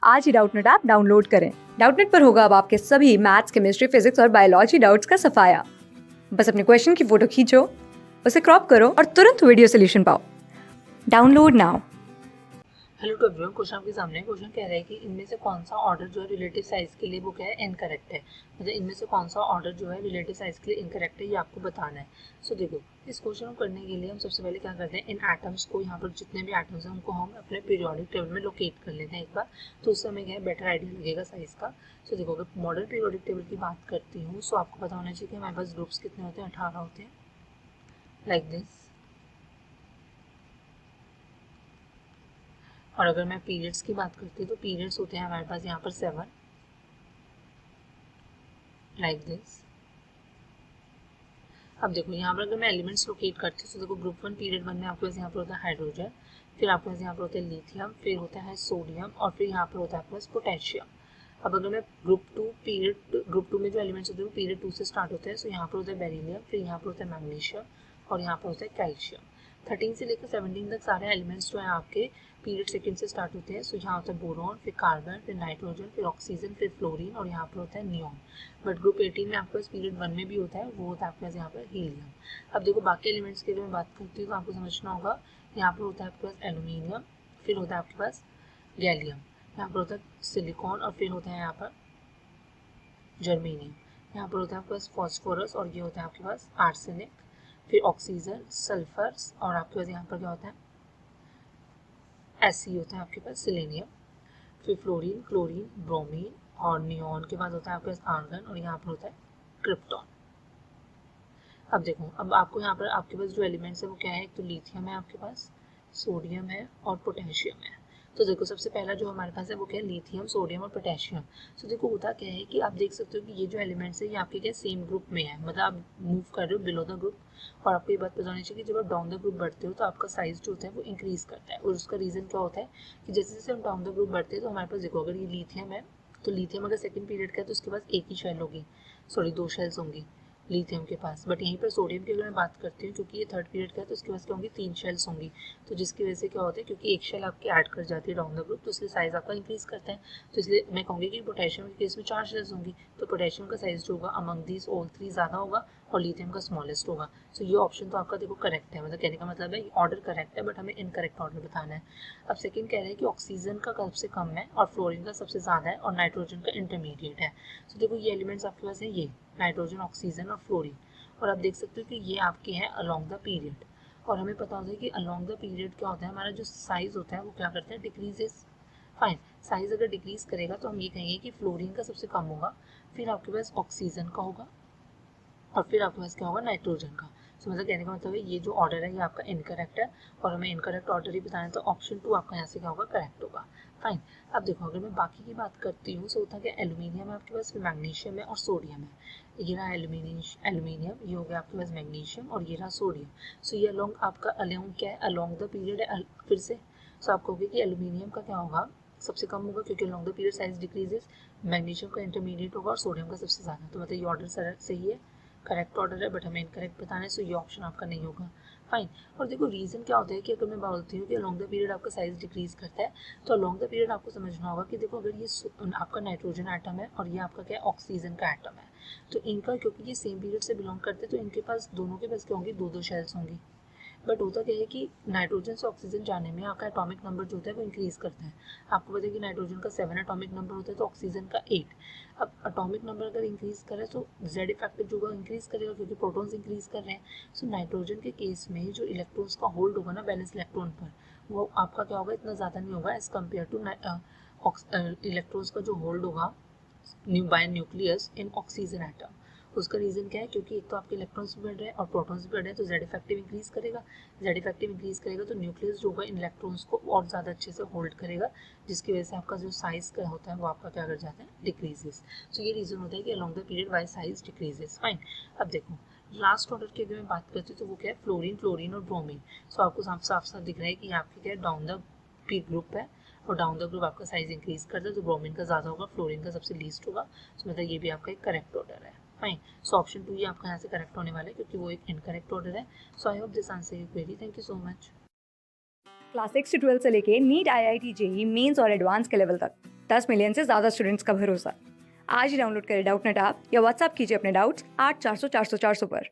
आज ही Doubtnut app download करें। Doubtnut पर होगा अब आपके सभी मैथ्स, केमिस्ट्री, फिजिक्स और बायोलॉजी डाउट्स का सफाया। बस अपने क्वेश्चन की फोटो खींचो, उसे क्रॉप करो और तुरंत वीडियो सोल्यूशन पाओ। Download now. Hello to everyone, question आपके सामने क्वेश्चन कह रहा है कि इनमें से कौन सा ऑर्डर जो है रिलेटिव साइज के लिए वो क्या है इनकरेक्ट है। मतलब इनमें से कौन सा ऑर्डर जो है रिलेटिव साइज के लिए इनकरेक्ट है ये आपको बताना है। सो देखो, इस क्वेश्चन को करने के लिए हम सबसे पहले क्या करते हैं, इन एटम्स को, यहाँ पर जितने भी एटम्स हैं उनको हम अपने पीरियोडिक टेबल में लोकेट कर लेते हैं एक बार, तो उससे हमें क्या है बेटर आइडिया लगेगा साइज का। सो देखो, अगर मॉडर्न पीरियोडिक टेबल की बात करती हूँ सो आपको पता होना चाहिए कि हमारे पास ग्रुप्स कितने होते हैं, 18 होते हैं, लाइक दिस। और अगर मैं पीरियड्स की बात करती हूँ तो पीरियड्स होते हैं हमारे पास यहाँ पर 7, लाइक दिस। अब देखो, यहाँ पर अगर मैं एलिमेंट्स लोकेट करती हूँ तो देखो, ग्रुप 1 पीरियड 1 में आपके पास यहाँ पर होता है हाइड्रोजन, फिर आपके पास यहाँ पर होता है लिथियम, फिर होता है सोडियम और फिर यहाँ पर होता है आपके पास पोटेशियम। अब अगर मैं ग्रुप 2 में जो एलिमेंट्स होते हैं वो पीरियड 2 से स्टार्ट होते हैं, सो यहाँ पर होता है बेरिलियम, फिर यहाँ पर होता है मैग्नीशियम और यहाँ पर होता है कैल्शियम। 13 से लेकर 17 तक सारे एलिमेंट्स जो है आपके पीरियड सेकंड से स्टार्ट होते हैं। सो यहाँ होता है बोरॉन, फिर कार्बन, फिर नाइट्रोजन, फिर ऑक्सीजन, फिर फ्लोरीन और यहाँ पर होता है नियॉन। बट ग्रुप 18 में आपके पास पीरियड 1 में भी होता है, वो होता है आपके पास यहाँ पर हीलियम। अब देखो, बाकी एलिमेंट्स की अगर मैं बात करती हूँ तो आपको समझना होगा, यहाँ पर होता है आपके पास एल्यूमिनियम, फिर होता है आपके पास गैलियम, यहाँ पर होता है सिलिकॉन और फिर होता है यहाँ पर जर्मेनियम, यहाँ पर होता है आपके पास फॉस्फोरस और ये होता है आपके पास आर्सेनिक, फिर ऑक्सीजन, सल्फर और आपके पास यहाँ पर क्या होता है ऐसी होता है आपके पास सिलेनियम, फिर फ्लोरीन, क्लोरीन, ब्रोमीन और नियॉन के बाद होता है आपके पास आर्गन और यहाँ पर होता है क्रिप्टॉन। अब देखो, अब आपको यहाँ पर आपके पास जो एलिमेंट्स है वो क्या है, एक तो लिथियम है आपके पास, सोडियम है और पोटेशियम है। तो देखो, सबसे पहला जो हमारे पास है वो क्या है, लिथियम, सोडियम और पोटेशियम। तो देखो होता क्या है कि आप देख सकते हो कि ये जो एलिमेंट्स है ये आपके क्या सेम ग्रुप में है, मतलब आप मूव कर रहे हो बिलो द ग्रुप। और आपको ये बात पता होनी चाहिए कि जब आप डाउन द ग्रुप बढ़ते हो तो आपका साइज जो होता है वो इंक्रीज करता है, और उसका रीजन क्या होता है कि जैसे जैसे हम डाउन द ग्रुप बढ़ते हैं तो हमारे पास देखो, अगर ये लिथियम है तो लिथियम अगर सेकंड पीरियड का है तो उसके पास एक ही शेल होगी, सॉरी 2 शेल्स होंगी लिथियम के पास। बट यहीं पर सोडियम की अगर मैं बात करती हूँ, क्योंकि ये थर्ड पीरियड का है तो उसके पास क्या होंगी, 3 शेल्स होंगी। तो जिसकी वजह से क्या होता है, क्योंकि एक शेल आपकी ऐड कर जाती है डाउन द ग्रुप तो इसलिए साइज आपका इंक्रीज करता है। तो इसलिए मैं कहूँगी कि पोटेशियम के केस में 4 शेल्स होंगी, तो पोटेशियम का साइज जो होगा अमंग दीज ऑल 3 ज़्यादा होगा और लिथियम का स्मॉलेस्ट होगा। सो ये ऑप्शन तो आपका देखो करेक्ट है, मतलब कहने का मतलब है ऑर्डर करेक्ट है बट हमें इनकरेक्ट ऑर्डर बताना है। अब सेकंड कह रहे हैं कि ऑक्सीजन का सबसे कम है और फ्लोरीन का सबसे ज़्यादा है और नाइट्रोजन का इंटरमीडिएट है। तो देखो, ये एलिमेंट्स आपके पास है, ये नाइट्रोजन, ऑक्सीजन और फ्लोरीन। और आप देख सकते हो कि ये आपके हैं अलोंग द पीरियड, और हमें पता होता है कि अलोंग द पीरियड क्या होता है, हमारा जो साइज होता है वो क्या करता है, डिक्रीजेस। फाइन, साइज अगर डिक्रीज करेगा तो हम ये कहेंगे कि फ्लोरीन का सबसे कम होगा, फिर आपके पास ऑक्सीजन का होगा और फिर आपके पास क्या होगा, नाइट्रोजन का। सो मतलब कहने का मतलब है ये जो ऑर्डर है ये आपका इनकरेक्ट है, और हमें इनकरेक्ट ऑर्डर ही बताना है तो ऑप्शन 2 आपका यहाँ से क्या होगा, करेक्ट होगा। फाइन, अब देखो, अगर मैं बाकी की बात करती हूँ सो होता है कि एल्यूमिनियम है आपके पास, फिर मैग्नीशियम है और सोडियम है। ये रहा एल्यूमिनियम, ये हो गया आपके पास मैग्नीशियम और ये रहा सोडियम। सो ये अलोंग आपका अलोंग क्या है, अलोंग द पीरियड है फिर से। सो आप कहोगे कि एल्यूमिनियम का क्या होगा, सबसे कम होगा क्योंकि along the period size decreases, magnesium का इंटरमीडिएट होगा और सोडियम का सबसे ज़्यादा। तो मतलब ये ऑर्डर सही है, करेक्ट ऑर्डर है, बट हमें इनकरेक्ट बताना है, सो ये ऑप्शन आपका नहीं होगा। फाइन, और देखो रीज़न क्या होता है कि अगर मैं बोलती हूँ कि अलोंग द पीरियड आपका साइज डिक्रीज करता है, तो अलोंग द पीरियड आपको समझना होगा कि देखो, अगर ये आपका नाइट्रोजन एटम है और ये आपका क्या है, ऑक्सीजन का एटम है, तो इनका क्योंकि ये सेम पीरियड से बिलोंग करते हैं तो इनके पास दोनों के पास क्या होंगी, 2 शेल्स होंगी। बट होता क्या है कि नाइट्रोजन से ऑक्सीजन जाने में आपका एटॉमिक नंबर जो होता है वो इंक्रीज करता है। आपको पता है कि नाइट्रोजन का 7 एटॉमिक नंबर होता है तो ऑक्सीजन का 8। अब एटॉमिक नंबर अगर इंक्रीज करे तो जेड इफेक्टिव जो होगा इंक्रीज करेगा क्योंकि प्रोटॉन्स इंक्रीज कर रहे हैं। सो नाइट्रोजन के केस में जो इलेक्ट्रॉन्स का होल्ड होगा ना बैलेंस इलेक्ट्रॉन पर, वो आपका क्या होगा, इतना ज़्यादा नहीं होगा एज कम्पेयर टू इलेक्ट्रॉन्स का जो होल्ड होगा bye nucleus in oxygen atom. उसका रीजन क्या है, क्योंकि एक तो आपके इलेक्ट्रॉन्स भी बढ़ रहे हैं और प्रोटॉन्स भी बढ़ रहे हैं, तो जेड इफेक्टिव इंक्रीज करेगा। जेड इफेक्टिव इंक्रीज करेगा तो न्यूक्लियस जो होगा इन इलेक्ट्रॉन्स को और ज़्यादा अच्छे से होल्ड करेगा, जिसकी वजह से आपका जो साइज का होता है वो आपका क्या कर जाता है, डिक्रीजेस। सो ये रीजन होता है कि along the period Y size decreases. Fine, अब देखो लास्ट ऑर्डर की अगर मैं बात करती हूँ तो वो क्या है, फ्लोरीन, क्लोरीन और ब्रोमीन। सो आपको साफ साफ दिख रहा है कि आपके क्या है, डाउन द पी ग्रुप है और डाउन द ग्रुप आपका साइज इंक्रीज करता है, तो ब्रोमीन का ज़्यादा होगा, फ्लोरीन का सबसे लीस्ट होगा। सो मतलब ये भी आपका एक करेक्ट ऑर्डर है। फाइन, सो ऑप्शन 2 ये आपका यहाँ से करेक्ट होने वाला है क्योंकि वो एक इनकरेक्ट ऑर्डर है। So I hope this answer your query, thank you so much. Class 6 से 12 से लेके नीट, IIT, JEE मेंस और एडवांस के लेवल तक 10 मिलियन से ज़्यादा स्टूडेंट्स का भरोसा। आज ही डाउनलोड करें डाउटनेट ऐप या व्हाट्सएप कीजिए अपने डाउट्स 8400 400 400 पर।